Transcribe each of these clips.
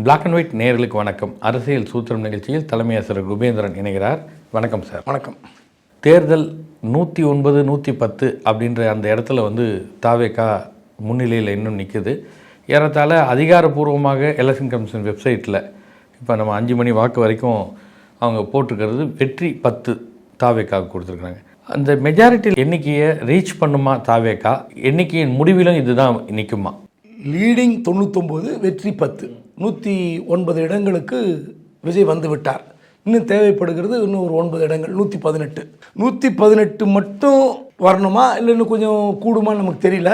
Black and white நேயர்களுக்கு வணக்கம். அரசியல் சூத்திரம் நிகழ்ச்சியில் தலைமை ஆசிரியர் குபேந்திரன் இணைகிறார். வணக்கம் சார். வணக்கம். தேர்தல் 109 110 அப்படின்ற அந்த இடத்துல தாவேகா முன்னிலையில் இன்னும் நிற்குது. ஏறத்தாழ அதிகாரப்பூர்வமாக எலெக்ஷன் கமிஷன் வெப்சைட்டில் இப்போ நம்ம 5 மணி வாக்கு வரைக்கும் அவங்க போட்டிருக்கிறது வெற்றி 10 தாவேகாவுக்கு கொடுத்துருக்குறாங்க. அந்த மெஜாரிட்டி எண்ணிக்கையை ரீச் பண்ணுமா தாவேகா? எண்ணிக்கையின் முடிவிலும் இதுதான் நிற்குமா? லீடிங் 99, வெற்றி 10, 109 இடங்களுக்கு விஜய் வந்து விட்டார். இன்னும் தேவைப்படுகிறது இன்னும் ஒரு 9 இடங்கள், 118. 118 மட்டும் வரணுமா இல்லை இன்னும் கொஞ்சம் கூடுமான்னு நமக்கு தெரியல.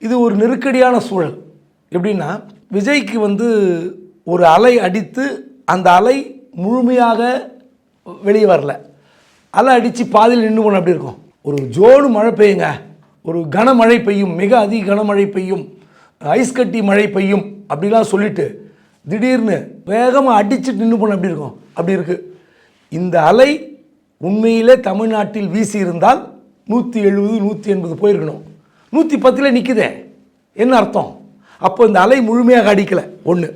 இது ஒரு நெருக்கடியான சூழல். எப்படின்னா விஜய்க்கு ஒரு அலை அடித்து அந்த அலை முழுமையாக வெளியே வரல. அலை அடித்து பாதியில் நின்று போன அப்படி இருக்கும். ஒரு ஜோடு மழை பெய்யுங்க, ஒரு கனமழை பெய்யும், மிக அதிக கனமழை பெய்யும், ஐஸ் கட்டி மழை பெய்யும் அப்படிலாம் சொல்லிட்டு திடீர்னு வேகமாக அடிச்சுட்டு நின்று போன அப்படி இருக்கும். அப்படி இருக்குது. இந்த அலை உண்மையிலே தமிழ்நாட்டில் வீசி இருந்தால் 170 180 போயிருக்கணும். 110 நிற்குதே, என்ன அர்த்தம்? அப்போ இந்த அலை முழுமையாக அடிக்கலை ஒன்று.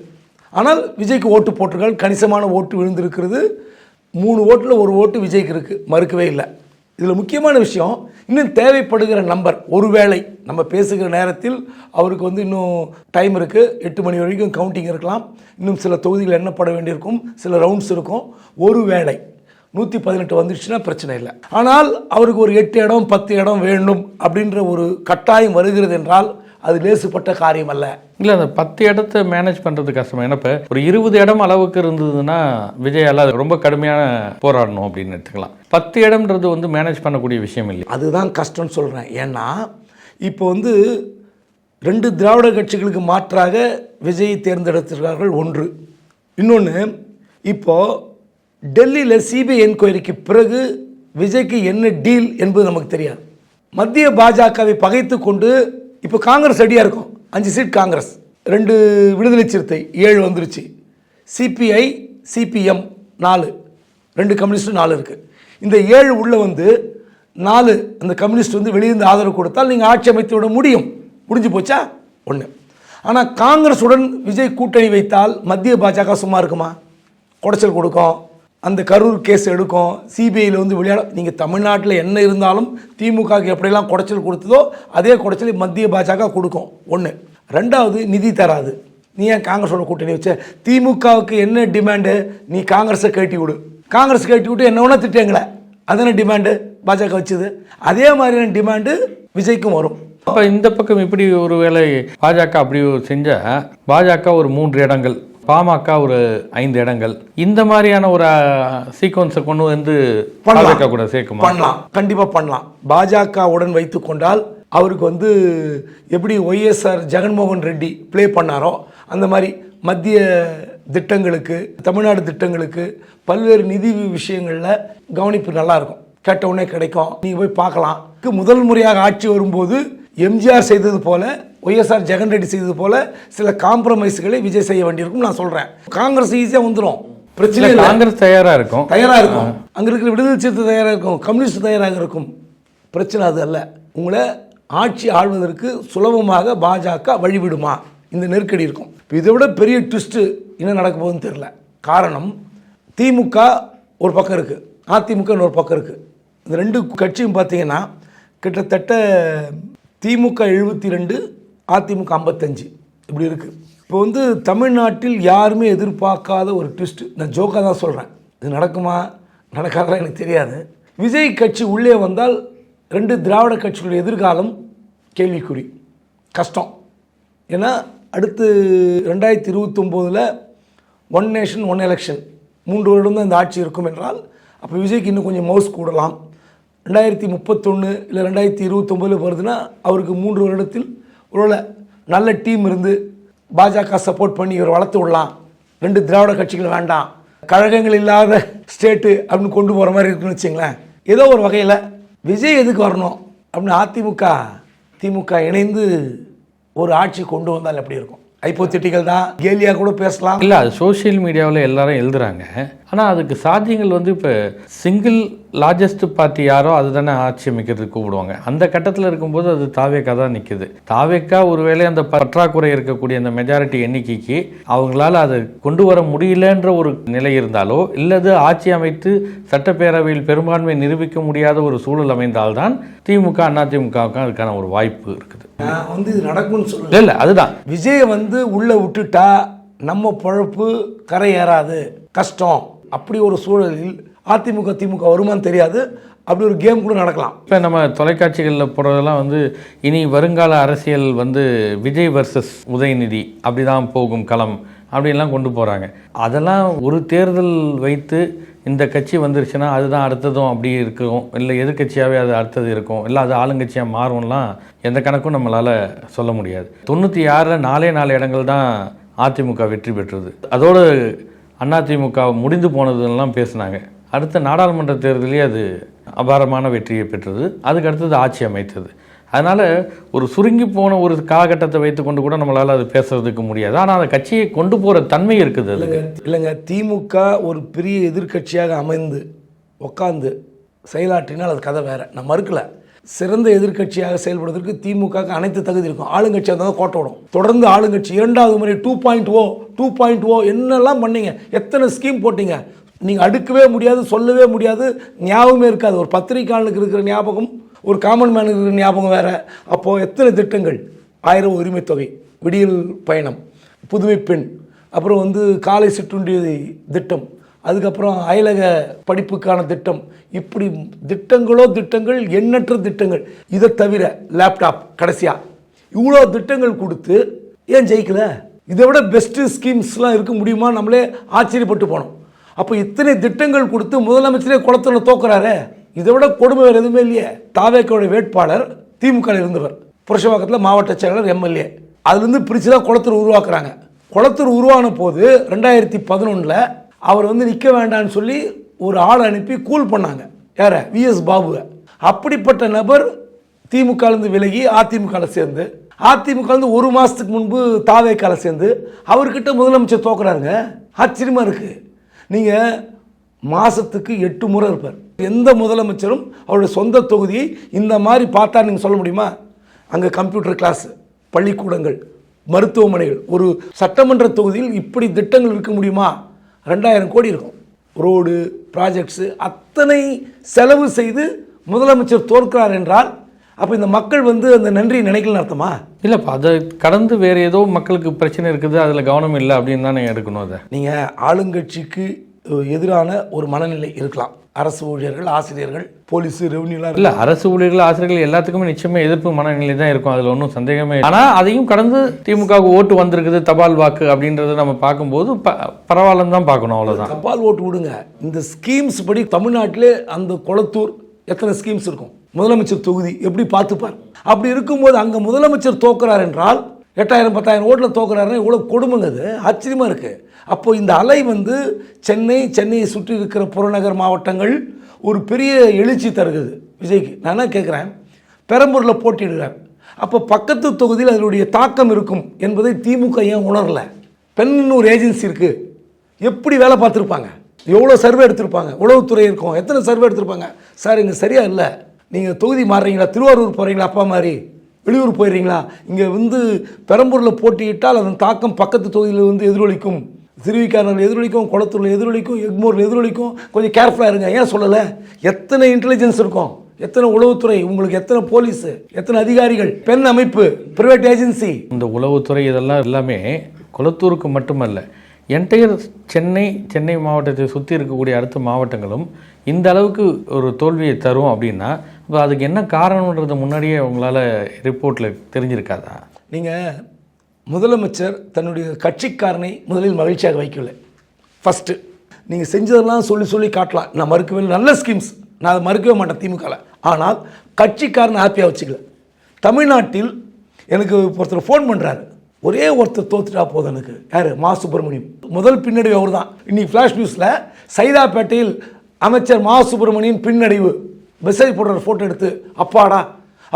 ஆனால் விஜய்க்கு ஓட்டு போட்டிருக்கால், கணிசமான ஓட்டு விழுந்திருக்கிறது. 3 ஓட்டில் 1 ஓட்டு விஜய்க்கு இருக்குது, மறுக்கவே இல்லை. இதில் முக்கியமான விஷயம், இன்னும் தேவைப்படுகிற நம்பர், ஒருவேளை நம்ம பேசுகிற நேரத்தில் அவருக்கு இன்னும் டைம் இருக்குது, 8 மணி வரைக்கும் கவுண்டிங் இருக்கலாம், இன்னும் சில தொகுதிகள் எண்ணப்பட வேண்டியிருக்கும், சில ரவுண்ட்ஸ் இருக்கும். ஒருவேளை 118 வந்துடுச்சுன்னா பிரச்சனை இல்லை. ஆனால் அவருக்கு ஒரு 8 இடம் 10 இடம் வேணும் அப்படின்ற ஒரு கட்டாயம் வருகிறது என்றால் அது லேசுப்பட்ட காரியம் அல்ல. இல்லை, அந்த 10 இடத்தை மேனேஜ் பண்ணுறது கஷ்டமாக. ஏன்னா இப்போ ஒரு 20 இடம் அளவுக்கு இருந்ததுன்னா விஜயால் ரொம்ப கடுமையான போராடணும் அப்படின்னு எடுத்துக்கலாம். 10 இடம்ன்றது மேனேஜ் பண்ணக்கூடிய விஷயம் இல்லை. அதுதான் கஷ்டம்னு சொல்கிறேன். ஏன்னா இப்போ 2 திராவிட கட்சிகளுக்கு மாற்றாக விஜய் தேர்ந்தெடுத்திருக்கிறார்கள் ஒன்று. இன்னொன்று, இப்போது டெல்லியில் சிபிஐ என்கொயரிக்கு பிறகு விஜய்க்கு என்ன டீல் என்பது நமக்கு தெரியாது. மத்திய பாஜகவை பகைத்து கொண்டு இப்போ காங்கிரஸ் ரெடியாக இருக்கும். 5 சீட் காங்கிரஸ், 2 விடுதலை சிறுத்தை, 7 வந்துருச்சு. சிபிஐ சிபிஎம் 4, 2 கம்யூனிஸ்ட் 4 இருக்குது. இந்த 7 உள்ள 4 அந்த கம்யூனிஸ்ட் வெளியிருந்து ஆதரவு கொடுத்தால் நீங்கள் ஆட்சி அமைத்து விட முடியும். முடிஞ்சு போச்சா? ஒன்று. ஆனால் காங்கிரஸுடன் விஜய் கூட்டணி வைத்தால் மத்திய பாஜக சும்மா இருக்குமா? குடைச்சல் கொடுக்கும், அந்த கரூர் கேஸ் எடுக்கும், சிபிஐயில் விளையாட. நீங்கள் தமிழ்நாட்டில் என்ன இருந்தாலும் திமுகவுக்கு எப்படியெல்லாம் குடைச்சல் கொடுத்ததோ அதே குடைச்சல் மத்திய பாஜக கொடுக்கும். ஒன்று. ரெண்டாவது, நிதி தராது. நீ ஏன் காங்கிரஸோட கூட்டணி வச்ச? திமுகவுக்கு என்ன டிமாண்டு? நீ காங்கிரஸை கட்டி விடு, காங்கிரஸ் கட்டி விட்டு என்ன ஒன்றா திட்டங்களே, அதான டிமாண்டு பாஜக வச்சுது. அதே மாதிரியான டிமாண்டு விஜய்க்கும் வரும். அப்போ இந்த பக்கம் இப்படி ஒரு வேளை பாஜக அப்படி செஞ்சால் பாஜக ஒரு 3 இடங்கள், பாமக ஒரு 5 இடங்கள், இந்த மாதிரியான ஒரு சீக்வன்ஸை கொண்டு பாஜக கூட சேர்க்குமா? பண்ணலாம், கண்டிப்பாக பண்ணலாம். பாஜகவுடன் வைத்து கொண்டால் அவருக்கு எப்படி ஒய்எஸ்ஆர் ஜெகன்மோகன் ரெட்டி ப்ளே பண்ணாரோ அந்த மாதிரி மத்திய திட்டங்களுக்கு, தமிழ்நாடு திட்டங்களுக்கு, பல்வேறு நிதி விஷயங்களில் கவனிப்பு நல்லாயிருக்கும். கேட்ட உடனே கிடைக்கும், நீங்கள் போய் பார்க்கலாம். முதல் முறையாக ஆட்சி வரும்போது எம்ஜிஆர் செய்தது போல, ஒய்எஸ்ஆர் ஜெகன் ரெட்டி செய்தது போல சில காம்ப்ரமைஸ்களை விஜய் செய்ய வேண்டியிருக்கும். நான் சொல்கிறேன், காங்கிரஸ் ஈஸியாக வந்துடும், பிரச்சனை இல்லை. காங்கிரஸ் தயாராக இருக்கும், அங்கே இருக்கிற விடுதலை சிறுத்தை தயாராக இருக்கும், கம்யூனிஸ்ட் தயாராக இருக்கும். பிரச்சனை அது அல்ல. உங்களை ஆட்சி ஆள்வதற்கு சுலபமாக பாஜக வழிவிடுமா? இந்த நெருக்கடி இருக்கும். இதை விட பெரிய ட்விஸ்ட்டு என்ன நடக்க போகுதுன்னு தெரியல. காரணம், திமுக ஒரு பக்கம் இருக்குது, அதிமுக இன்னொரு பக்கம் இருக்குது. இந்த 2 கட்சியும் பார்த்தீங்கன்னா கிட்டத்தட்ட திமுக 72, அதிமுக 55 இப்படி இருக்குது. இப்போ தமிழ்நாட்டில் யாருமே எதிர்பார்க்காத ஒரு ட்விஸ்ட்டு. நான் ஜோக்காக தான் சொல்கிறேன், இது நடக்குமா நடக்காதா எனக்கு தெரியாது. விஜய் கட்சி உள்ளே வந்தால் 2 திராவிட கட்சிகளுடைய எதிர்காலம் கேள்விக்குறி, கஷ்டம். ஏன்னா அடுத்து 2029 1 நேஷன் 1 எலெக்ஷன், 3 வருடம் தான் இந்த ஆட்சி இருக்கும் என்றால் அப்போ விஜய்க்கு இன்னும் கொஞ்சம் மவுஸ் கூடலாம். 2031 இல்லை 2029 வருதுன்னா அவருக்கு 3 வருடத்தில் ஒரு நல்ல டீம் இருந்து பாஜக சப்போர்ட் பண்ணி இவர் வளர்த்து விடலாம். 2 திராவிட கட்சிகள் வேண்டாம், கழகங்கள் இல்லாத ஸ்டேட்டு அப்படின்னு கொண்டு போகிற மாதிரி இருக்குன்னு வச்சுங்களேன். ஏதோ ஒரு வகையில் விஜய் எதுக்கு வரணும் அப்படின்னு அதிமுக திமுக இணைந்து ஒரு ஆட்சி கொண்டு வந்தால் எப்படி இருக்கும்? ஹைப்போதெட்டிக்கல் தான், கேலியாக கூட பேசலாம். இல்லை, அது சோஷியல் மீடியாவில் எல்லாரும் எழுதுகிறாங்க. ஆனால் அதுக்கு சாத்தியங்கள் இப்போ சிங்கிள் லார்ஜஸ்ட் பார்ட்டி யாரோ அதுதானே ஆட்சி அமைக்கிறதுக்கு கூப்பிடுவாங்க. அந்த கட்டத்தில் இருக்கும்போது அது தாவேக்கா தான் நிற்குது. தாவேக்கா ஒருவேளை அந்த பற்றாக்குறை இருக்கக்கூடிய அந்த மெஜாரிட்டி எண்ணிக்கைக்கு அவங்களால அதை கொண்டு வர முடியலன்ற ஒரு நிலை இருந்தாலோ, இல்லது ஆட்சி அமைத்து சட்டப்பேரவையில் பெரும்பான்மை நிரூபிக்க முடியாத ஒரு சூழல் அமைந்தால்தான் திமுக அதிமுகவுக்கு அதுக்கான ஒரு வாய்ப்பு இருக்குது. நான் இது நடக்கும்னு சொல்ல இல்லை, அதுதான் விஜயை உள்ளே விட்டுட்டா நம்ம பொழப்பு கரை ஏறாது, கஷ்டம். அப்படி ஒரு சூழலில் அதிமுக திமுக வருமானு தெரியாது. அப்படி ஒரு கேம் கூட நடக்கலாம். இப்போ நம்ம தொலைக்காட்சிகளில் போடுறதெல்லாம் இனி வருங்கால அரசியல் விஜய் வர்சஸ் உதயநிதி அப்படி தான் போகும் களம் அப்படின்லாம் கொண்டு போகிறாங்க. அதெல்லாம் ஒரு தேர்தல் வைத்து இந்த கட்சி வந்துருச்சுன்னா அதுதான் அடுத்ததும் அப்படி இருக்கும், இல்லை எதிர்கட்சியாகவே அது அடுத்தது இருக்கும், இல்லை அது ஆளுங்கட்சியாக மாறும்லாம் எந்த கணக்கும் நம்மளால் சொல்ல முடியாது. 96 4 இடங்கள் தான் அதிமுக வெற்றி பெற்றது. அதோடு அதிமுக முடிந்து போனதுலாம் பேசினாங்க. அடுத்த நாடாளுமன்ற தேர்தலே அது அபாரமான வெற்றியை பெற்றது. அதுக்கு அடுத்தது ஆட்சி அமைத்தது. அதனால் ஒரு சுருங்கி போன ஒரு காலகட்டத்தை வைத்து கொண்டு கூட நம்மளால் அது பேசுறதுக்கு முடியாது. ஆனால் அந்த கட்சியை கொண்டு போகிற தன்மை இருக்குது. இல்லைங்க, திமுக ஒரு பெரிய எதிர்கட்சியாக அமைந்து உட்காந்து செயலாற்றினால் அது கதை வேறு. நான் மறுக்கலை. சிறந்த எதிர்கட்சியாக செயல்படுவதற்கு திமுக அனைத்து தகுதி இருக்கும். ஆளுங்கட்சியாக இருந்தால் கோட்டை விடும். தொடர்ந்து ஆளுங்கட்சி 2வது முறை 2.0 என்னெல்லாம் பண்ணீங்க, எத்தனை ஸ்கீம் போட்டீங்க, நீங்கள் அடுக்கவே முடியாது, சொல்லவே முடியாது, ஞாபகமே இருக்காது. ஒரு பத்திரிகையாளனுக்கு இருக்கிற ஞாபகம் ஒரு காமன் மேனுக்கு இருக்கிற ஞாபகம் வேறு. அப்போது எத்தனை திட்டங்கள், 1000 உரிமை தொகை, விடியல் பயணம், புதுமை பெண், அப்புறம் காலை சிற்றுண்டி திட்டம், அதுக்கப்புறம் அயலக படிப்புக்கான திட்டம், இப்படி திட்டங்கள் எண்ணற்ற திட்டங்கள். இதை தவிர லேப்டாப் கடைசியாக இவ்வளோ திட்டங்கள் கொடுத்து ஏன் ஜெயிக்கல? இதை விட பெஸ்ட்டு ஸ்கீம்ஸ்லாம் இருக்க முடியுமா? நம்மளே ஆச்சரியப்பட்டு போனோம். அப்போ இத்தனை திட்டங்கள் கொடுத்து முதலமைச்சரே குளத்தில் தோக்குறாரு. இதை விட கொடுமை வேறு எதுவுமே இல்லையே. தாவேக்கோட வேட்பாளர் திமுக இருந்தவர், புரஷவாக்கத்தில் மாவட்ட செயலர், எம்எல்ஏ. அதுலேருந்து பிரித்து தான் குளத்தூர் உருவாக்குறாங்க. குளத்தூர் உருவான போது 2011 அவர் நிற்க வேண்டான்னு சொல்லி ஒரு ஆள் அனுப்பி கூல் பண்ணாங்க. யார? விஎஸ் பாபுவை. அப்படிப்பட்ட நபர் திமுகலேருந்து விலகி அதிமுகவில் சேர்ந்து, அதிமுகலேருந்து ஒரு மாதத்துக்கு முன்பு தாவேக்கால சேர்ந்து அவர்கிட்ட முதலமைச்சர் தோக்குறாருங்க. ஆச்சரியமாக இருக்குது. நீங்கள் மாதத்துக்கு 8 முறை இருப்பார். எந்த முதலமைச்சரும் அவருடைய சொந்த தொகுதியை இந்த மாதிரி பார்த்தா நீங்கள் சொல்ல முடியுமா? அங்கே கம்ப்யூட்டர் கிளாஸ், பள்ளிக்கூடங்கள், மருத்துவமனைகள், ஒரு சட்டமன்ற தொகுதியில் இப்படி திட்டங்கள் இருக்க முடியுமா? 2000 கோடி இருக்கும். ரோடு ப்ராஜெக்ட்ஸு அத்தனை செலவு செய்து முதலமைச்சர் தோற்கிறார் என்றால் அப்போ இந்த மக்கள் அந்த நன்றியை நினைக்கலன்னு அர்த்தமா? இல்லைப்பா, அதை கடந்து வேறு ஏதோ மக்களுக்கு பிரச்சனை இருக்குது, அதில் கவனம் இல்லை அப்படின்னு தானே எடுக்கணும். அதை நீங்கள் ஆளுங்கட்சிக்கு எதிரான ஒரு மனநிலை இருக்கலாம். அரசு ஊழியர்கள், ஆசிரியர்கள், போலீஸ், ரெவன்யூலாம் இல்லை. அரசு ஊழியர்கள், ஆசிரியர்கள் எல்லாத்துக்குமே நிச்சயமாக எதிர்ப்பு மனநிலை தான் இருக்கும். அதில் ஒன்றும் சந்தேகமே இல்லை. ஆனால் அதையும் கடந்து திமுகவுக்கு ஓட்டு வந்திருக்குது, தபால் வாக்கு அப்படின்றத நம்ம பார்க்கும்போது பரவாயில்லன்னு தான் பார்க்கணும். அவ்வளோதான். தபால் ஓட்டு விடுங்க. இந்த ஸ்கீம்ஸ் படி தமிழ்நாட்டிலே அந்த குளத்தூர் எத்தனை ஸ்கீம்ஸ் இருக்கும், முதலமைச்சர் தொகுதி எப்படி பார்த்துப்பார். அப்படி இருக்கும்போது அங்கே முதலமைச்சர் தோக்குறார் என்றால் 8000 10,000 ஓட்டில் தோக்குறாருன்னா இவ்வளோ கொடுமைங்க. அது ஆச்சரியமாக இருக்குது. அப்போது இந்த அலை சென்னையை சுற்றி இருக்கிற புறநகர் மாவட்டங்கள் ஒரு பெரிய எழுச்சி தருகுது விஜய்க்கு. நான் என்ன கேட்குறேன், பெரம்பூரில் போட்டியிடுறார். அப்போ பக்கத்து தொகுதியில் அதனுடைய தாக்கம் இருக்கும் என்பதை திமுக ஏன் உணரலை? பெண்ணுன்னு ஒரு ஏஜென்சி இருக்குது, எப்படி வேலை பார்த்துருப்பாங்க, எவ்வளோ சர்வே எடுத்திருப்பாங்க, உளவுத்துறை இருக்கும், எத்தனை சர்வே எடுத்திருப்பாங்க. சார் இங்கே சரியாக இல்லை, நீங்கள் தொகுதி மாறுறீங்களா, திருவாரூர் போகிறீங்களா, அப்பா மாதிரி வெளியூர் போயிடுறீங்களா, இங்கே பெரம்பூரில் போட்டியிட்டால் அதன் தாக்கம் பக்கத்து தொகுதியில் எதிரொலிக்கும், திருவிக்காரர்கள் எதிரொலிக்கும், குளத்தூரில் எதிரொலிக்கும், எக்மோரில் எதிரொலிக்கும், கொஞ்சம் கேர்ஃபுல்லாக இருங்க. ஏன் சொல்லலை? எத்தனை இன்டெலிஜென்ஸ் இருக்கும், எத்தனை உளவுத்துறை, உங்களுக்கு எத்தனை போலீஸு, எத்தனை அதிகாரிகள், பெண் அமைப்பு, பிரைவேட் ஏஜென்சி. இந்த உளவுத்துறை இதெல்லாம் எல்லாமே குளத்தூருக்கு மட்டுமல்ல, என்டையர் சென்னை மாவட்டத்தை சுற்றி இருக்கக்கூடிய அடுத்த மாவட்டங்களும் இந்த அளவுக்கு ஒரு தோல்வியை தரும் அப்படின்னா இப்போ அதுக்கு என்ன காரணம்ன்றது முன்னாடியே உங்களால் ரிப்போர்ட்டில் தெரிஞ்சிருக்காதா? நீங்கள் முதலமைச்சர் தன்னுடைய கட்சிக்காரனை முதலில் மகிழ்ச்சியாக வைக்கவில்லை. ஃபஸ்ட்டு நீங்கள் செஞ்சதெல்லாம் சொல்லி காட்டலாம், நான் மறுக்கவே இல்லை, நல்ல ஸ்கீம்ஸ், நான் அதை மறுக்கவே மாட்டேன் திமுகவில். ஆனால் கட்சிக்காரனை ஹாப்பியாக வச்சுக்கல. தமிழ்நாட்டில் எனக்கு ஒருத்தர் ஃபோன் பண்ணுறாரு, ஒரே ஒருத்தர் தோத்துட்டா போதும் எனக்கு. யார்? மா சுப்பிரமணியம். முதல் பின்னடைவு அவர் தான். இன்றைக்கி ஃப்ளாஷ் நியூஸில் சைதாப்பேட்டையில் அமைச்சர் மா சுப்பிரமணியன் பின்னடைவு மெசேஜ் போடுற ஃபோட்டோ எடுத்து, அப்பாடா.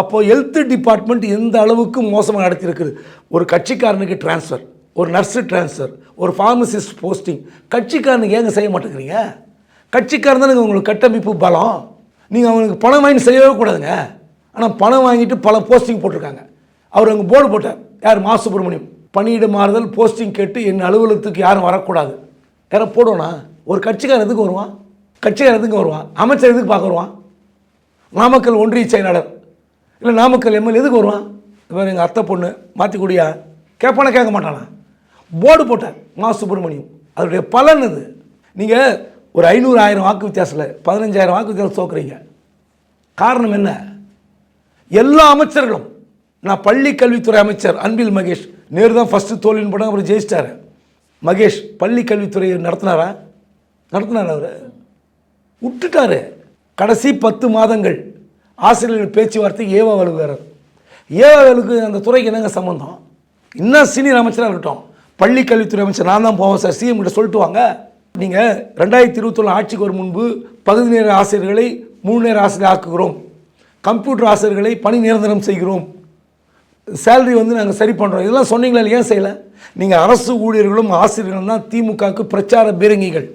அப்போது ஹெல்த் டிபார்ட்மெண்ட் எந்த அளவுக்கு மோசமாக நடத்தியிருக்குது. ஒரு கட்சிக்காரனுக்கு டிரான்ஸ்ஃபர், ஒரு நர்ஸு டிரான்ஸ்ஃபர், ஒரு ஃபார்மசிஸ்ட் போஸ்டிங், கட்சிக்காரனுக்கு ஏங்க செய்ய மாட்டேங்கிறீங்க? கட்சிக்காரன் உங்களுக்கு கட்டமைப்பு பலம். நீங்கள் அவங்களுக்கு பணம் வாங்கி செய்யவே கூடாதுங்க. ஆனால் பணம் வாங்கிட்டு பல போஸ்டிங் போட்டிருக்காங்க. அவர் அங்கே போர்டு போட்டார், யார்? மா சுப்பிரமணியம். பணியிட மாறுதல் போஸ்டிங் கேட்டு என் அலுவலகத்துக்கு யாரும் வரக்கூடாது. யாரும் போடுவோனா? ஒரு கட்சிக்காரன் எதுக்கு வருவான்? கட்சிக்காரன் எதுக்கு வருவான்? அமைச்சர் எதுக்கு பார்க்க வருவான்? நாமக்கல் ஒன்றிய செயலாளர் இல்லை நாமக்கல் எம்எல்ஏ எதுக்கு வருவான்? இவர் எங்கள் அத்தை பொண்ணு மாற்றி கூடியா கேட்பானா? கேட்க மாட்டானா? போர்டு போட்டார் மா சுப்பிரமணியம். அதனுடைய பலன் இது. நீங்கள் ஒரு 500,000 வாக்கு வித்தியாசத்தில் 15,000 வாக்கு வித்தியாசம் தோக்குறீங்க. காரணம் என்ன? எல்லா அமைச்சர்களும், நான் பள்ளி கல்வித்துறை அமைச்சர் அன்பில் மகேஷ், நேரு தான் ஃபஸ்ட்டு தோல்வின்னு போட்டாங்க, அப்புறம் ஜெயிச்சிட்டாரு. மகேஷ் பள்ளி கல்வித்துறையை நடத்தினாரா? அவர் விட்டுட்டாரு. கடைசி 10 மாதங்கள் ஆசிரியர்கள் பேச்சுவார்த்தை ஏவாவலுக்கு ஏவாவலுக்கு அந்த துறைக்கு என்னங்க சம்பந்தம்? இன்னும் சீனியர் அமைச்சராக இருக்கட்டும், பள்ளி கல்வித்துறை அமைச்சர் நான் தான் போவேன் சார், சிஎம் கிட்ட சொல்லிட்டு வாங்க. நீங்கள் 2021 ஆட்சிக்கு வரும் முன்பு பகுதி நேர ஆசிரியர்களை முழு நேர ஆசிரியர் ஆக்குகிறோம், கம்ப்யூட்டர் ஆசிரியர்களை பணி நிரந்தரம் செய்கிறோம், சேலரி நாங்கள் சரி பண்ணுறோம், இதெல்லாம் சொன்னீங்களா? ஏன் செய்யலை? நீங்கள் அரசு ஊழியர்களும் ஆசிரியர்களும் தான் திமுகவுக்கு பிரச்சார பீரங்கிகள்.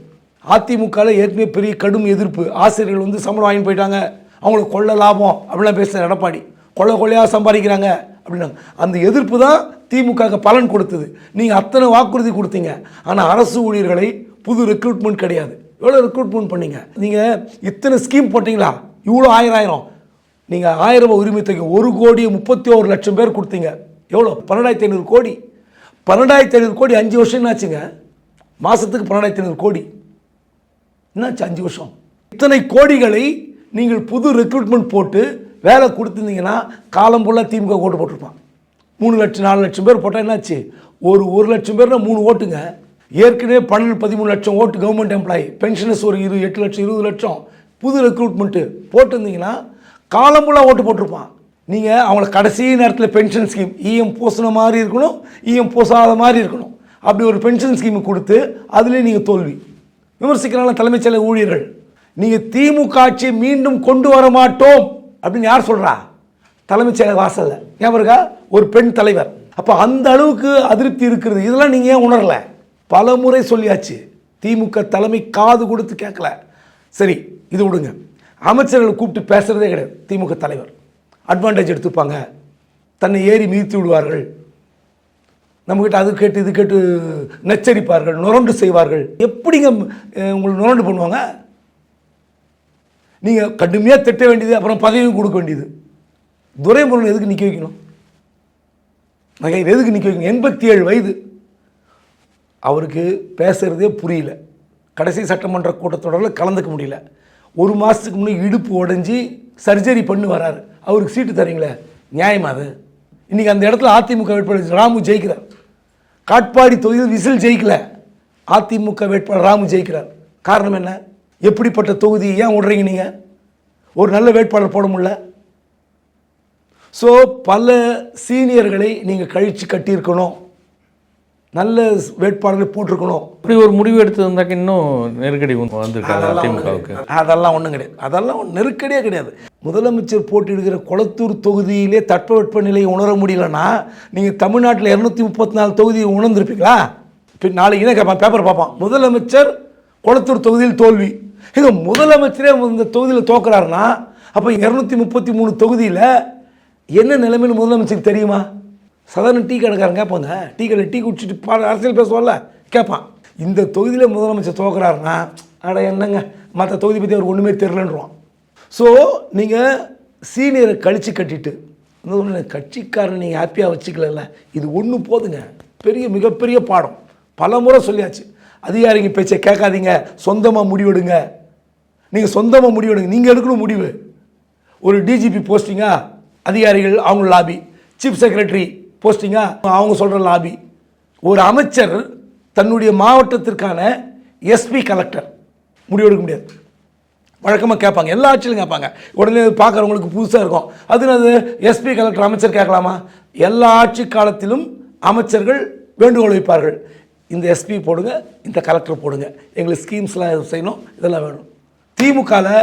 அதிமுகவில் ஏற்கனவே பெரிய கடும் எதிர்ப்பு. ஆசிரியர்கள் சம்பளம் வாங்கி போயிட்டாங்க, அவங்களுக்கு கொள்ள லாபம் அப்படிலாம் பேசுகிற எடப்பாடி, கொள்ளையாக சம்பாதிக்கிறாங்க அப்படின்னாங்க. அந்த எதிர்ப்பு தான் திமுக பலன் கொடுத்தது. நீங்கள் அத்தனை வாக்குறுதி கொடுத்தீங்க, ஆனால் அரசு ஊழியர்களை புது ரெக்ரூட்மெண்ட் கிடையாது. எவ்வளோ ரெக்ரூட்மெண்ட் பண்ணீங்க? நீங்கள் இத்தனை ஸ்கீம் போட்டிங்களா? இவ்வளோ 1000 நீங்கள் 1000 ரூபாய் உரிமை தொகை 1,31,00,000 பேர் கொடுத்தீங்க. எவ்வளோ? 12,500 கோடி. 12,500 கோடி 5 வருஷம் என்னாச்சுங்க? மாதத்துக்கு 12,500 கோடி என்னாச்சு? 5 வருஷம். இத்தனை கோடிகளை நீங்கள் புது ரெக்ரூட்மெண்ட் போட்டு வேலை கொடுத்துருந்தீங்கன்னா காலம் ஃபுல்லாக திமுக ஓட்டு போட்டிருப்பான். 3 லட்சம் 4 லட்சம் பேர் போட்டால் என்னாச்சு? ஒரு 1,00,000 பேர்னா 3 ஓட்டுங்க. ஏற்கனவே 12-13 லட்சம் ஓட்டு கவர்மெண்ட் எம்ப்ளாயி, பென்ஷனர்ஸ் ஒரு 8 லட்சம் 20 லட்சம் புது ரெக்ரூட்மெண்ட்டு போட்டிருந்தீங்கன்னா காலம் ஃபுல்லாக ஓட்டு போட்டிருப்பான். நீங்கள் அவங்கள கடைசி நேரத்தில் பென்ஷன் ஸ்கீம் இஎம் பூசின மாதிரி இருக்கணும், இஎம் பூசாத மாதிரி இருக்கணும், அப்படி ஒரு பென்ஷன் ஸ்கீம் கொடுத்து அதுலேயே நீங்கள் தோல்வி. விமர்சிக்கிறாங்க தலைமைச் செயலக ஊழியர்கள். நீங்கள் திமுக ஆட்சியை மீண்டும் கொண்டு வர மாட்டோம் அப்படின்னு யார் சொல்கிறா? தலைமைச் செயலக வாசலில் ஏன் இருக்கா? ஒரு பெண் தலைவர். அப்போ அந்த அளவுக்கு அதிருப்தி இருக்கிறது. இதெல்லாம் நீங்கள் ஏன் உணரல? பல முறை சொல்லியாச்சு. திமுக தலைமை காது கொடுத்து கேட்கல. சரி, இது விடுங்க. அமைச்சர்களை கூப்பிட்டு பேசுகிறதே கிடையாது திமுக தலைவர். அட்வான்டேஜ் எடுத்துப்பாங்க, தன்னை ஏறி மிதித்து விடுவார்கள், நம்மக்கிட்ட அது கேட்டு இது கேட்டு நச்சரிப்பார்கள், நுரண்டு செய்வார்கள். எப்படிங்க உங்களுக்கு நுரண்டு பண்ணுவாங்க? நீங்கள் கடுமையாக திட்ட வேண்டியது, அப்புறம் பதவியும் கொடுக்க வேண்டியது. துரைமுருகன் எதுக்கு நிற்க வைக்கணும்? எதுக்கு நிற்க வைக்கணும்? 87 வயது. அவருக்கு பேசுகிறதே புரியல. கடைசி சட்டமன்ற கூட்டத்தொடரில் கலந்துக்க முடியல. 1 மாதத்துக்கு முன்னே இடுப்பு உடஞ்சி சர்ஜரி பண்ணி வராரு. அவருக்கு சீட்டு தரீங்களே, நியாயமா அது? இன்றைக்கி அந்த இடத்துல அதிமுக வேட்பாளர் ராமு ஜெயிக்கிறார். காட்பாடி தொகுதியில் விசில் ஜெயிக்கல, அதிமுக வேட்பாளர் ராமு ஜெயிக்கிறார். காரணம் என்ன? எப்படிப்பட்ட தொகுதி? ஏன் விடுறீங்க நீங்கள்? ஒரு நல்ல வேட்பாளர் போட முடியல. ஸோ பல சீனியர்களை நீங்கள் கழித்து கட்டியிருக்கணும், நல்ல வேட்பாளர்களை போட்டிருக்கணும். இப்படி ஒரு முடிவு எடுத்ததுனாக்க இன்னும் நெருக்கடி வந்திருக்காங்க அதிமுகவுக்கு. அதெல்லாம் ஒன்றும் கிடையாது. அதெல்லாம் நெருக்கடியே கிடையாது. முதலமைச்சர் போட்டியிடுகிற கொளத்தூர் தொகுதியிலே தட்பவெட்ப நிலையை உணர முடியலன்னா நீங்கள் தமிழ்நாட்டில் 234 தொகுதியை உணர்ந்திருப்பீங்களா? இப்போ நாளைக்கு கேட்பான், பேப்பர் பார்ப்பான், முதலமைச்சர் கொளத்தூர் தொகுதியில் தோல்வி. எங்க முதலமைச்சரே இந்த தொகுதியில் தோக்குறாருன்னா அப்போ 233 தொகுதியில் என்ன நிலைமைன்னு முதலமைச்சருக்கு தெரியுமா? சாதாரண டீ கடைக்காரன் கேட்பாங்க, டீ கடை டீ குடிச்சிட்டு அரசியல் பேசுவார்ல, கேட்பான். இந்த தொகுதியில் முதலமைச்சர் தோக்குறாருன்னா அட என்னங்க மற்ற தொகுதி பற்றி அவர் ஒன்றுமே தெரிலன்றான். ஸோ நீங்கள் சீனியரை கழித்து கட்டிட்டு கட்சிக்காரன் நீங்கள் ஹாப்பியாக வச்சுக்கல, இது ஒன்று போதுங்க. மிகப்பெரிய பாடம். பல முறை சொல்லியாச்சு. அதிகாரிங்க பேச்சை கேட்காதீங்க, சொந்தமாக முடிவெடுங்க. நீங்கள் சொந்தமாக முடிவெடுங்க, நீங்கள் எடுக்கணும் முடிவு. ஒரு டிஜிபி போஸ்டிங்கா அதிகாரிகள் அவங்க லாபி, சீஃப் செக்ரட்டரி போஸ்டிங்கா அவங்க சொல்கிற லாபி. ஒரு அமைச்சர் தன்னுடைய மாவட்டத்திற்கான எஸ்பி கலெக்டர் முடிவெடுக்க முடியாது. வழக்கமாக கேட்பாங்க, எல்லா ஆட்சியிலும் கேட்பாங்க. உடனே பார்க்குறவங்களுக்கு புதுசாக இருக்கும். அது எஸ்பி கலெக்டர் அமைச்சர் கேட்கலாமா? எல்லா ஆட்சி காலத்திலும் அமைச்சர்கள் வேண்டுகோள் வைப்பார்கள், இந்த எஸ்பி போடுங்க, இந்த கலெக்டர் போடுங்க, எங்களுக்கு ஸ்கீம்ஸ்லாம் செய்யணும், இதெல்லாம் வேணும். திமுகவில்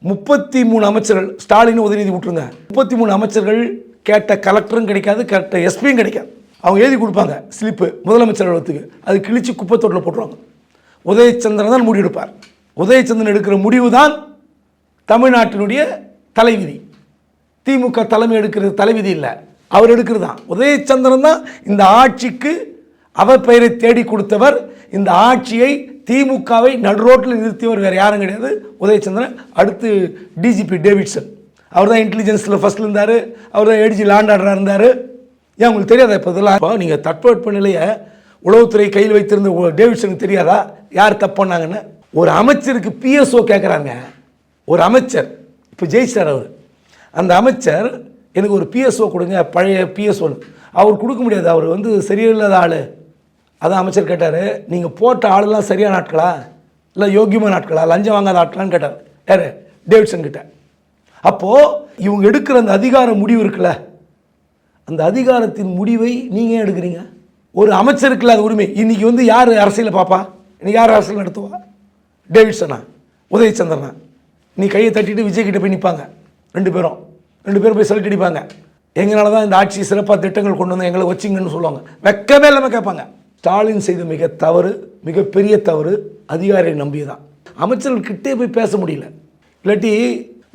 33 அமைச்சர்கள், ஸ்டாலின் உதயநிதி விட்டுருங்க, 33 அமைச்சர்கள் கேட்ட கலெக்டரும் கிடைக்காது, கேட்ட எஸ்பியும் கிடைக்காது. அவங்க எழுதி கொடுப்பாங்க ஸ்லிப்பு முதலமைச்சர் அலுவலகத்துக்கு, அது கிழிச்சு குப்பை தொட்டில் போட்டுருவாங்க. உதயச்சந்திரன் தான் முடிவெடுப்பார். உதயச்சந்திரன் எடுக்கிற முடிவு தான் தமிழ்நாட்டினுடைய தலைவிதி. திமுக தலைமை எடுக்கிறது தலைவிதி இல்லை, அவர் எடுக்கிறது தான். உதயச்சந்திரன் தான் இந்த ஆட்சிக்கு அவர் பெயரை தேடி கொடுத்தவர். இந்த ஆட்சியை திமுகவை நடுரோட்டில் நிறுத்தியவர் வேறு யாரும் கிடையாது, உதயச்சந்திரன். அடுத்து டிஜிபி டேவிட்சன், அவர் தான் இன்டெலிஜென்ஸில் ஃபஸ்ட்டில் இருந்தார், அவர் தான் ஏடிஜி லாண்ட் ஆர்டராக இருந்தார். ஏன் உங்களுக்கு தெரியாதா? இப்போ இதெல்லாம் இப்போ நீங்கள் தட்பவெட்ப நிலையை உளவுத்துறை கையில் வைத்திருந்த டேவிட்சனுக்கு தெரியாதா யார் தப்பு பண்ணாங்கன்னு? ஒரு அமைச்சருக்கு பிஎஸ்ஓ கேட்குறாங்க. ஒரு அமைச்சர் இப்போ ஜெயிச்சார் அவர், அந்த அமைச்சர் எனக்கு ஒரு பிஎஸ்ஓ கொடுங்க, பழைய பிஎஸ்ஓன்னு. அவர் கொடுக்க முடியாது, அவர் வந்து சரியில்லாத ஆள். அதான் அமைச்சர் கேட்டார், நீங்கள் போட்ட ஆளெல்லாம் சரியான ஆட்களா இல்லை யோகியமான ஆட்களா, லஞ்சம் வாங்காத ஆட்களான்னு கேட்டார். யார்? டேவிட்சன் கிட்ட. அப்போது இவங்க எடுக்கிற அந்த அதிகார முடிவு இருக்குல்ல, அந்த அதிகாரத்தின் முடிவை நீங்கள் ஏன் எடுக்கிறீங்க? ஒரு அமைச்சருக்கு இல்லாத உரிமை. இன்றைக்கி வந்து யார் அரசியலை பார்ப்பா? இன்றைக்கி யார் அரசியல் நடத்துவா? டேவிட்சனா உதயச்சந்திரனா? நீ கையை தட்டிட்டு விஜய் கிட்ட போய் நிற்பாங்க, ரெண்டு பேரும் போய் சொல்லிட்டு அடிப்பாங்க, எங்களால் தான் இந்த ஆட்சி சிறப்பாக திட்டங்கள் கொண்டு வந்து எங்களை வச்சிங்கன்னு சொல்லுவாங்க. வெக்கமே இல்லாமல் கேட்பாங்க. ஸ்டாலின் செய்த மிகப்பெரிய தவறு அதிகாரியை நம்பியதான். அமைச்சர்கள் கிட்டே போய் பேச முடியல. இல்லாட்டி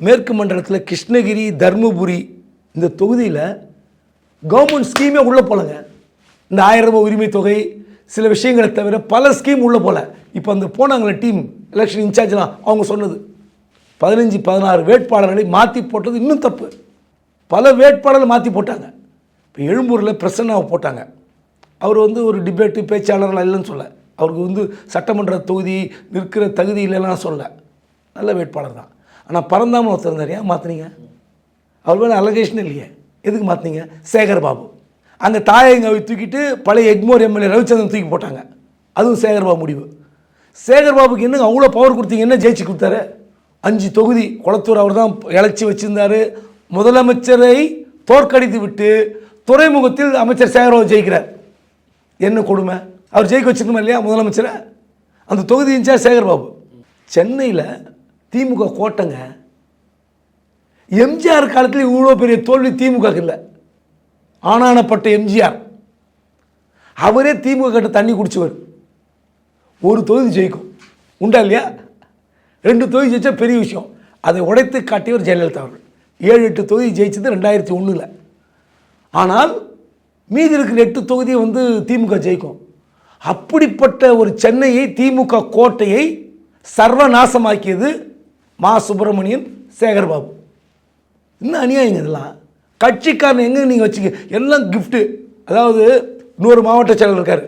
மேற்கு மண்டலத்தில் கிருஷ்ணகிரி, தர்மபுரி இந்த தொகுதியில் கவர்மெண்ட் ஸ்கீமே உள்ளே போலங்க. இந்த 1000 ரூபாய் உரிமை தொகை சில விஷயங்களை தவிர பல ஸ்கீம் உள்ளே போல. இப்போ அந்த போனாங்களே டீம் எலெக்ஷன் இன்சார்ஜ்லாம், அவங்க சொன்னது 15-16 வேட்பாளர்களை மாற்றி போட்டது இன்னும் தப்பு. பல வேட்பாளர்கள் மாற்றி போட்டாங்க. இப்போ எழும்பூரில் பிரசன்னாவை போட்டாங்க. அவர் வந்து ஒரு டிபேட்டு பேச்சாளர்கள் இல்லைன்னு சொல்ல, அவருக்கு வந்து சட்டமன்ற தொகுதி நிற்கிற தகுதி இல்லைலாம் சொல்ல, நல்ல வேட்பாளர் தான். ஆனால் பரந்தாமல் ஒருத்தர் இருந்தார், ஏன் மாற்றினீங்க? அவர் மேலே அலகேஷன் இல்லையே, எதுக்கு மாற்றினீங்க? சேகர் பாபு அங்கே தாயங்காவை தூக்கிட்டு பழைய எக்மோர் எம்எல்ஏ ரவிச்சந்திரன் தூக்கி போட்டாங்க. அதுவும் சேகர் பாபு முடிவு. சேகர் பாபுக்கு என்ன அவ்வளோ பவர் கொடுத்தீங்க? என்ன ஜெயிச்சு கொடுத்தாரு? 5 தொகுதி குளத்தூர் அவர் தான் இழைச்சி வச்சிருந்தார். முதலமைச்சரை தோற்கடித்து விட்டு துறைமுகத்தில் அமைச்சர் சேகர்பாபு ஜெயிக்கிறார். என்ன கொடுமை! அவர் ஜெயிக்க வச்சிருக்கணுமா இல்லையா முதலமைச்சரை? அந்த தொகுதி இன்சார்ஜ் சேகர்பாபு. சென்னையில் திமுக கோட்டைங்க. எம்ஜிஆர் காலத்தில் இவ்வளோ பெரிய தோல்வி திமுக இல்லை. ஆனானப்பட்ட எம்ஜிஆர் அவரே திமுக கிட்ட தண்ணி குடிச்சவர். ஒரு தொகுதி ஜெயிக்கும் உண்டா இல்லையா? 2 தொகுதி ஜெயிச்சா பெரிய விஷயம். அதை உடைத்து காட்டியவர் ஜெயலலிதா அவர்கள். 7-8 தொகுதி ஜெயிச்சது 2001. ஆனால் மீதி இருக்கிற 8 தொகுதியை வந்து திமுக ஜெயிக்கும். அப்படிப்பட்ட ஒரு சென்னையை, திமுக கோட்டையை சர்வநாசமாக்கியது மா சுப்பிரமணியன், சேகர்பாபு. இன்னும் அநியாயங்க இதெல்லாம். கட்சிக்காரன் எங்கே நீங்கள் வச்சுக்க, எல்லாம் கிஃப்ட்டு. அதாவது இன்னொரு மாவட்ட செயலர் இருக்கார்,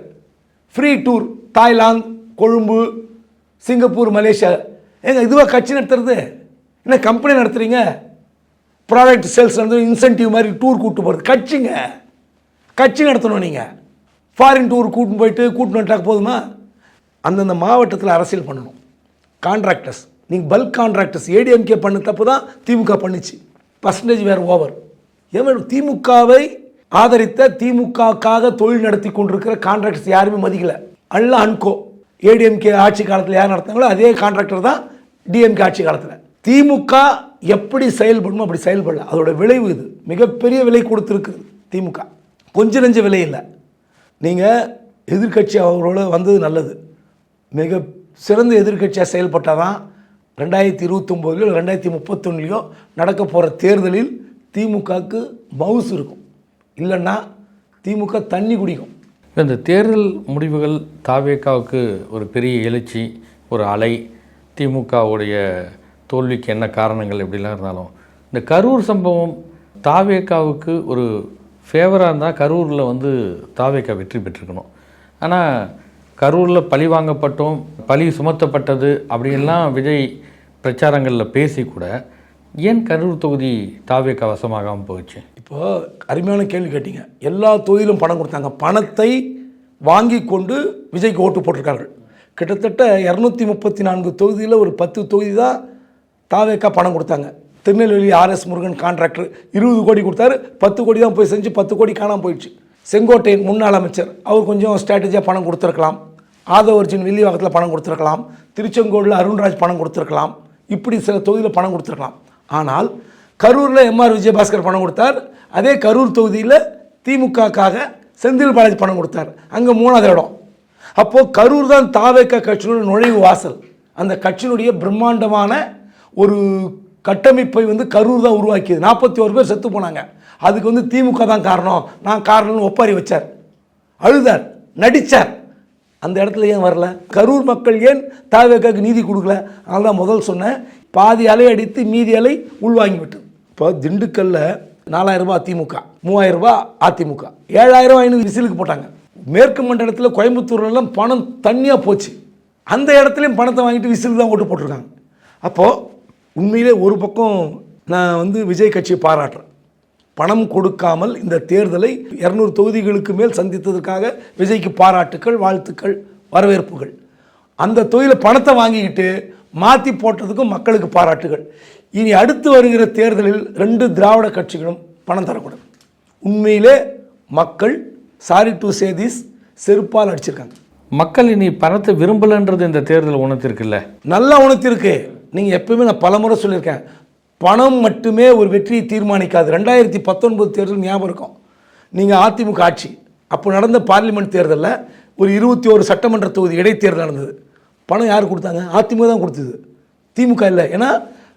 free tour Thailand, Colombo, Singapore, Malaysia. ஏங்க இதுவாக கட்சி நடத்துறது? என்ன கம்பெனி நடத்துகிறீங்க? ப்ராடக்ட் சேல்ஸ் நடந்து இன்சென்டிவ் மாதிரி டூர் கூப்பிட்டு போகிறது கட்சிங்க. கட்சி நடத்தணும். நீங்கள் ஃபாரின் டூர் கூட்டின்னு வந்துட்டாக்க போதுமா? அந்தந்த மாவட்டத்தில் அரசியல் பண்ணணும். கான்ட்ராக்டர்ஸ், நீங்கள் பல்க் கான்ட்ராக்டர்ஸ் ஏடிஎம்கே பண்ண தப்பு தான் திமுக பண்ணிச்சு. பர்சன்டேஜ் வேறு ஓவர். ஏன் திமுகவை ஆதரித்த, திமுகவுக்காக தொழில் நடத்தி கொண்டிருக்கிற கான்ட்ராக்டர்ஸ் யாருமே மதிக்கலை. அல்ல அன்கோ ஏடிஎம்கே ஆட்சி காலத்தில் யார் நடத்தாங்களோ அதே கான்ட்ராக்டர் தான் டிஎம்கே ஆட்சி காலத்தில். திமுக எப்படி செயல்படணும் அப்படி செயல்படல. அதோட விளைவு இது. மிகப்பெரிய விலை கொடுத்துருக்குது திமுக. கொஞ்சம் நெஞ்ச விலை இல்லை. நீங்கள் எதிர்கட்சி அவர்களோட வந்தது நல்லது. மிக சிறந்த எதிர்கட்சியாக செயல்பட்டால் தான் 2029 2031 நடக்க போகிற தேர்தலில் திமுகவுக்கு மவுசு இருக்கும். இல்லைன்னா திமுக தண்ணி குடிக்கும். இந்த தேர்தல் முடிவுகள் தாவேகாவுக்கு ஒரு பெரிய எழுச்சி, ஒரு அலை. திமுகவுடைய தோல்விக்கு என்ன காரணங்கள் எப்படிலாம் இருந்தாலும், இந்த கரூர் சம்பவம் தாவேகாவுக்கு ஒரு ஃபேவராக இருந்தால் கரூரில் வந்து தாவேகா வெற்றி பெற்றிருக்கணும். ஆனால் கரூரில் பழி வாங்கப்பட்டோம், பழி சுமத்தப்பட்டது அப்படின்லாம் விஜய் பிரச்சாரங்களில் பேசி கூட ஏன் கரூர் தொகுதி தாவேகா வசமாகாமல் போயிடுச்சு? இப்போது அருமையான கேள்வி கேட்டீங்க. எல்லா தொகுதியிலும் பணம் கொடுத்தாங்க. பணத்தை வாங்கி கொண்டு விஜய்க்கு ஓட்டு போட்டிருக்கார்கள். கிட்டத்தட்ட 234 தொகுதியில் ஒரு 10 தொகுதி தான் தாவேகா பணம் கொடுத்தாங்க. திருநெல்வேலி RS முருகன் கான்ட்ராக்டர் 20 கோடி கொடுத்தாரு, 10 கோடி தான் போய் செஞ்சு 10 கோடி காணாமல் போயிடுச்சு. செங்கோட்டையன் முன்னாள் அமைச்சர், அவர் கொஞ்சம் ஸ்ட்ராட்டஜியாக பணம் கொடுத்துருக்கலாம். ஆதவர்ஜின் வில்லிவாக்கத்தில் பணம் கொடுத்துருக்கலாம். திருச்செங்கோடில் அருண்ராஜ் பணம் கொடுத்துருக்கலாம். இப்படி சில தொகுதியில் பணம் கொடுத்துருக்கலாம். ஆனால் கரூரில் MR விஜயபாஸ்கர் பணம் கொடுத்தார். அதே கரூர் தொகுதியில் திமுகக்காக செந்தில் பாலாஜி பணம் கொடுத்தார். அங்கே 3வது இடம். அப்போது கரூர் தான் தாவேகா கட்சியோட நுழைவு வாசல். அந்த கட்சியினுடைய பிரம்மாண்டமான ஒரு கட்டமைப்பை வந்து கரூர் தான் உருவாக்கியது. 41 பேர் செத்து போனாங்க. அதுக்கு வந்து திமுக தான் காரணம், நான் காரணம்னு ஒப்பாரி வச்சார், அழுதார், நடித்தார். அந்த இடத்துல ஏன் வரல? கரூர் மக்கள் ஏன் தாவேக்காக்கு நீதி கொடுக்கல? அதனால தான் முதல் சொன்னேன், பாதி அலை அடித்து மீதி அலை உள்வாங்கி விட்டு. இப்போ திண்டுக்கல்ல 4000 ரூபாய் திமுக, 3000 ரூபாய் அதிமுக, 7000 ஐநூறு விசிலுக்கு போட்டாங்க. மேற்கு மண்டலத்தில் கோயம்புத்தூர்லாம் பணம் தண்ணியாக போச்சு. அந்த இடத்துலையும் பணத்தை வாங்கிட்டு விசிலுக்கு தான் ஓட்டு போட்டிருக்காங்க. அப்போது உண்மையிலே ஒரு பக்கம் நான் வந்து விஜய் கட்சியை பாராட்டுறேன். பணம் கொடுக்காமல் இந்த தேர்தலை 200 தொகுதிகளுக்கு மேல் சந்தித்ததற்காக விஜய்க்கு பாராட்டுக்கள், வாழ்த்துக்கள், வரவேற்புகள். அந்த தொகுதியில் பணத்தை வாங்கிக்கிட்டு மாற்றி போட்டதுக்கும் மக்களுக்கு பாராட்டுகள். இனி அடுத்து வருகிற தேர்தலில் 2 திராவிட கட்சிகளும் பணம் தரக்கூடாது. உண்மையிலே மக்கள் சாரி டு சே திஸ் செருப்பால் அடிச்சிருக்காங்க. மக்கள் இனி பணத்தை விரும்பலன்றது இந்த தேர்தல் உணர்த்திருக்குல்ல? நல்லா உணர்த்திருக்கு. நீங்கள் எப்பவுமே நான் பல முறை சொல்லியிருக்கேன், பணம் மட்டுமே ஒரு வெற்றியை தீர்மானிக்காது. 2019 தேர்தல் ஞாபகம் இருக்கும். நீங்கள் அதிமுக ஆட்சி அப்போ நடந்த பார்லிமெண்ட் தேர்தலில் ஒரு 21 சட்டமன்ற தொகுதி இடைத்தேர்தல் நடந்தது. பணம் யார் கொடுத்தாங்க? அதிமுக தான் கொடுத்தது, திமுக இல்லை. ஏன்னா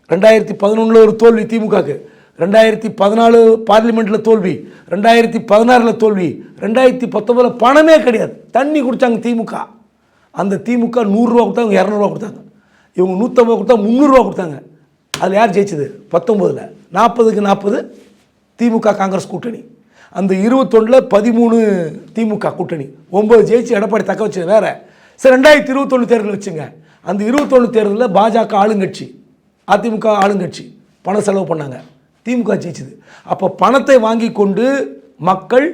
2011 ஒரு தோல்வி திமுகவுக்கு, 2014 பார்லிமெண்ட்டில் தோல்வி, 2016 தோல்வி, 2019 பணமே கிடையாது, தண்ணி குடித்தாங்க திமுக. அந்த திமுக 100 ரூபா கொடுத்தாங்க, 200 ரூபா கொடுத்தாங்க. இவங்க 150 கொடுத்தா 300 ரூபா கொடுத்தாங்க. அதில் யார் ஜெயிச்சது? 19 40க்கு 40 திமுக காங்கிரஸ் கூட்டணி. அந்த 21 13 திமுக கூட்டணி, 9 ஜெயிச்சு எடப்பாடி தக்க வச்சது வேற. சரி, 2021 தேர்தல் வச்சுங்க. அந்த 21 தேர்தலில் பாஜக ஆளுங்கட்சி, அதிமுக ஆளுங்கட்சி பணம் செலவு பண்ணாங்க, திமுக ஜெயிச்சது. அப்போ பணத்தை வாங்கி கொண்டு மக்கள்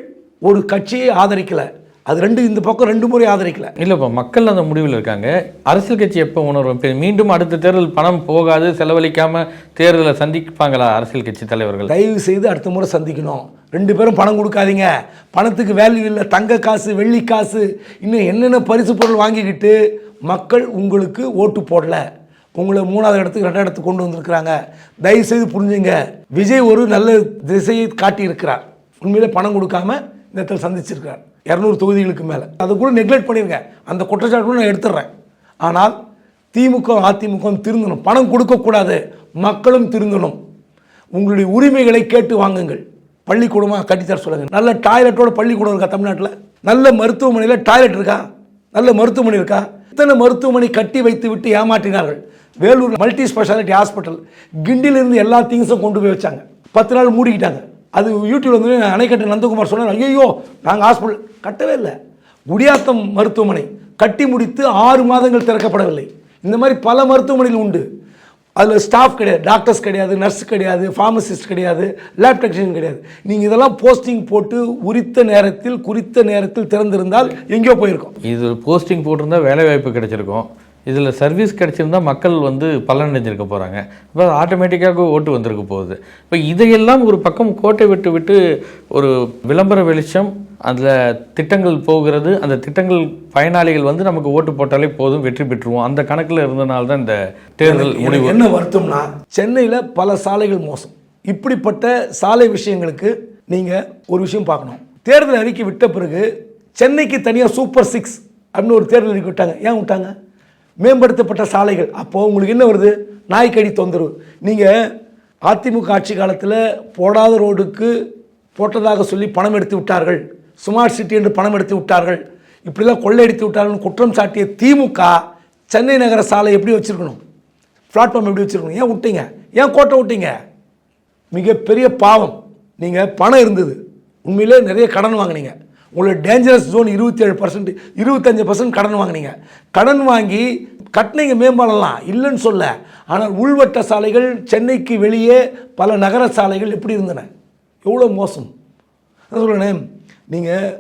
ஒரு கட்சியை ஆதரிக்கலை. அது இந்த பக்கம் 2 முறை ஆதரிக்கல. இல்லைப்பா, மக்கள் அந்த முடிவில் இருக்காங்க. அரசியல் கட்சி எப்போ உணர்வும் மீண்டும் அடுத்த தேர்தல் பணம் போகாது, செலவழிக்காம தேர்தலை சந்திப்பாங்களா அரசியல் கட்சி தலைவர்கள்? தயவு செய்து அடுத்த முறை சந்திக்கணும். 2 பேரும் பணம் கொடுக்காதீங்க. பணத்துக்கு வேல்யூ இல்லை. தங்க காசு, வெள்ளி காசு, இன்னும் என்னென்ன பரிசு பொருள் வாங்கிக்கிட்டு மக்கள் உங்களுக்கு ஓட்டு போடல. உங்களை 3வது இடத்துக்கு 2வது இடத்துக்கு கொண்டு வந்திருக்கிறாங்க. தயவு செய்து புரிஞ்சுங்க. விஜய் ஒரு நல்ல திசையை காட்டியிருக்கிறார். உண்மையிலே பணம் கொடுக்காம இந்த இடத்துல சந்திச்சிருக்கிறார். 200 தொகுதிகளுக்கு மேலே. அதை கூட நெக்லெக்ட் பண்ணிருங்க. அந்த குற்றச்சாட்டு கூட நான் எடுத்துடுறேன். ஆனால் திமுக அதிமுக திருந்தணும். பணம் கொடுக்கக்கூடாது, மக்களும் திருந்தணும். உங்களுடைய உரிமைகளை கேட்டு வாங்குங்கள். பள்ளிக்கூடமாக கட்டித்தர சொல்லுங்கள். நல்ல டாய்லெட்டோட பள்ளிக்கூடம் இருக்கா தமிழ்நாட்டில்? நல்ல மருத்துவமனையில் டாய்லெட் இருக்கா? நல்ல மருத்துவமனை இருக்கா? இத்தனை மருத்துவமனை கட்டி வைத்து விட்டு ஏமாற்றினார்கள். வேலூர் மல்டி ஸ்பெஷாலிட்டி ஹாஸ்பிட்டல், கிண்டிலிருந்து எல்லா திங்ஸும் கொண்டு போய் வச்சாங்க. 10 நாள் மூடிக்கிட்டாங்க. அது யூடியூப்ல வந்து அணைக்கட்டு நந்தகுமார் சொன்னார், ஐயோ நாங்கள் ஹாஸ்பிட்டல் கட்டவே இல்லை. குடியாத்தம் மருத்துவமனை கட்டி முடித்து 6 மாதங்கள் திறக்கப்படவில்லை. இந்த மாதிரி பல மருத்துவமனைகள் உண்டு. அதில் ஸ்டாஃப் கிடையாது, டாக்டர்ஸ் கிடையாது, நர்ஸ் கிடையாது, ஃபார்மசிஸ்ட் கிடையாது, லேப் டெக்னீஷியன் கிடையாது. நீங்கள் இதெல்லாம் போஸ்டிங் போட்டு குறித்த நேரத்தில் திறந்திருந்தால் எங்கேயோ போயிருக்கோம். இது போஸ்டிங் போட்டிருந்தா வேலை வாய்ப்பு கிடைச்சிருக்கும். இதில் சர்வீஸ் கிடச்சிருந்தா மக்கள் வந்து பலனடைஞ்சிருக்க போகிறாங்க. இப்போ ஆட்டோமேட்டிக்காக ஓட்டு வந்திருக்க போகுது. இப்போ இதையெல்லாம் ஒரு பக்கம் கோட்டை விட்டு ஒரு விளம்பர வெளிச்சம், அதில் திட்டங்கள் போகிறது, அந்த திட்டங்கள் பயனாளிகள் வந்து நமக்கு ஓட்டு போட்டாலே போதும், வெற்றி பெற்றுவோம், அந்த கணக்கில் இருந்தனால தான் இந்த தேர்தல் முடிவு. என்ன வருத்தம்னா, சென்னையில் பல சாலைகள் மோசம். இப்படிப்பட்ட சாலை விஷயங்களுக்கு நீங்கள் ஒரு விஷயம் பார்க்கணும். தேர்தல் அறிக்கை விட்ட பிறகு சென்னைக்கு தனியாக சூப்பர் 6 அப்படின்னு ஒரு தேர்தல் அறிக்கை விட்டாங்க. ஏன் விட்டாங்க? மேம்படுத்தப்பட்ட சாலைகள். அப்போது உங்களுக்கு என்ன வருது? நாய்க்கடி தொந்தரவு. நீங்கள் அதிமுக ஆட்சி காலத்தில் போடாத ரோடுக்கு போட்டதாக சொல்லி பணம் எடுத்து விட்டார்கள், ஸ்மார்ட் சிட்டி என்று பணம் எடுத்து விட்டார்கள், இப்படிலாம் கொள்ளையடித்து விட்டார்கள் குற்றம் சாட்டிய திமுக சென்னை நகர சாலை எப்படி வச்சுருக்கணும், பிளாட்ஃபார்ம் எப்படி வச்சுருக்கணும், ஏன் விட்டீங்க? ஏன் கோட்டை விட்டீங்க? மிகப்பெரிய பாவம். நீங்கள் பணம் இருந்தது, உண்மையிலே நிறைய கடன் வாங்கினீங்க. உங்களோட டேஞ்சரஸ் ஜோன் 27%, 25% கடன் வாங்கினீங்க. கடன் வாங்கி கட்டினீங்க மேம்பாலம்லாம் இல்லைன்னு சொல்ல. ஆனால் உள்வட்ட சாலைகள், சென்னைக்கு வெளியே பல நகர சாலைகள் எப்படி இருந்தன, எவ்வளோ மோசம். நான் சொல்கிறேன், நீங்கள்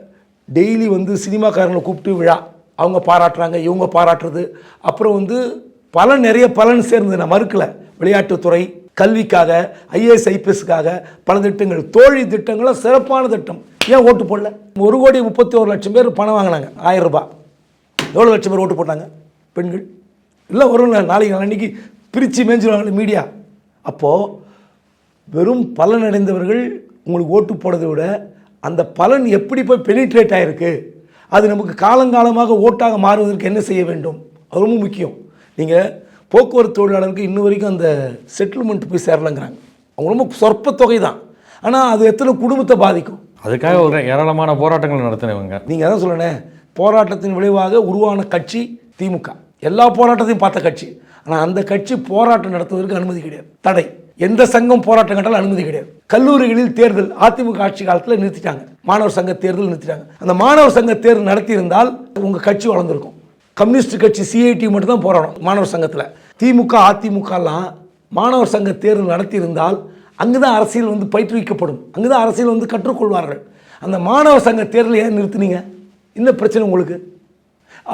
டெய்லி வந்து சினிமாக்காரங்களை கூப்பிட்டு விழா, அவங்க பாராட்டுறாங்க, இவங்க பாராட்டுறது, அப்புறம் வந்து நிறைய பலன் சேர்ந்து நான் மறுக்கலை. விளையாட்டுத்துறை, கல்விக்காக, ஐஏஎஸ் ஐபிஎஸ்க்காக பல திட்டங்கள், தோழி திட்டங்களும் சிறப்பான திட்டம். ஏன் ஓட்டு போடல? 1,31,00,000 பேர் பணம் வாங்கினாங்க, 1000 ரூபாய். எவ்வளோ லட்சம் பேர் ஓட்டு போட்டாங்க? பெண்கள் இல்லை, வரும் நாளைக்கு அன்றைக்கி பிரித்து மேய்ஞ்சிருவாங்க மீடியா. அப்போது வெறும் பலன் அடைந்தவர்கள் உங்களுக்கு ஓட்டு போடுறதை விட அந்த பலன் எப்படி போய் பெனிட்ரேட் ஆகிருக்கு, அது நமக்கு காலங்காலமாக ஓட்டாக மாறுவதற்கு என்ன செய்ய வேண்டும், அது ரொம்ப முக்கியம். நீங்கள் போக்குவரத்து தொழிலாளருக்கு இன்ன வரைக்கும் அந்த செட்டில்மெண்ட் போய் சேரலைங்கிறாங்க. அவங்க ரொம்ப சொற்ப தொகை தான், ஆனால் அது எத்தனை குடும்பத்தை பாதிக்கும். அதுக்காக ஒரு ஏராளமான போராட்டங்கள் நடத்தினவங்க. நீங்கள் அதான் சொல்லணேன், போராட்டத்தின் விளைவாக உருவான கட்சி திமுக. எல்லா போராட்டத்தையும் பார்த்த கட்சி. ஆனால் அந்த கட்சி போராட்டம் நடத்துவதற்கு அனுமதி கிடையாது, தடை. எந்த சங்கம் போராட்டம் கண்டாலும் அனுமதி கிடையாது. கல்லூரிகளில் தேர்தல் அதிமுக ஆட்சி காலத்தில் நிறுத்திட்டாங்க, மாணவர் சங்க தேர்தல் நிறுத்திட்டாங்க. அந்த மாணவர் சங்க தேர்தல் நடத்தியிருந்தால் உங்கள் கட்சி வளர்ந்துருக்கும். கம்யூனிஸ்ட் கட்சி சிஐடி மட்டும் தான் போராடும் மாணவர் சங்கத்தில். திமுக அதிமுகலாம் மாணவர் சங்க தேர்தல் நடத்தியிருந்தால் அங்கு தான் அரசியல் வந்து பயிற்றுவிக்கப்படும், அங்கு தான் அரசியல் வந்து கற்றுக்கொள்வார்கள். அந்த மாணவர் சங்க தேர்தல் ஏன் நிறுத்தினீங்க? இந்த பிரச்சனை உங்களுக்கு.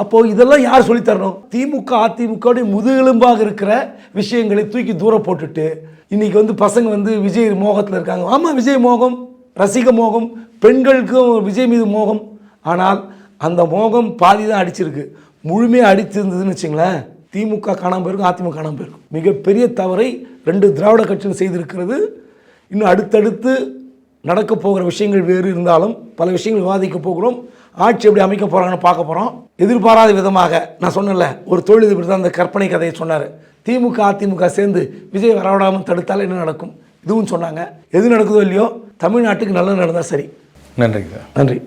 அப்போது இதெல்லாம் யார் சொல்லித்தரணும்? திமுக அதிமுகவுடைய முதுகெலும்பாக இருக்கிற விஷயங்களை தூக்கி தூரம் போட்டுட்டு இன்றைக்கி வந்து பசங்க வந்து விஜய் மோகத்தில் இருக்காங்க. ஆமாம், விஜய் மோகம், ரசிக மோகம், பெண்களுக்கும் விஜய் மீது மோகம். ஆனால் அந்த மோகம் பாதி தான் அடிச்சிருக்கு. முழுமையாக அடித்திருந்ததுன்னு வச்சுங்களேன், திமுக காணாமல் போயிருக்கும், அதிமுக காணாமல் போயிருக்கும். மிகப்பெரிய தவறை 2 திராவிட கட்சிகள் செய்திருக்கிறது. இன்னும் அடுத்தடுத்து நடக்க போகிற விஷயங்கள் வேறு இருந்தாலும் பல விஷயங்கள் விவாதிக்க போகிறோம். ஆட்சி எப்படி அமைக்க போகிறாங்கன்னு பார்க்க போகிறோம். எதிர்பாராத விதமாக நான் சொன்னல, ஒரு தொழிலதிபர் தான் அந்த கற்பனை கதையை சொன்னார். திமுக அதிமுக சேர்ந்து விஜய் வரவிடாமல் தடுத்தால் என்ன நடக்கும், இதுவும் சொன்னாங்க. எது நடக்குதோ இல்லையோ தமிழ்நாட்டுக்கு நல்லது நடந்தால் சரி. நன்றிங்க சார். நன்றி.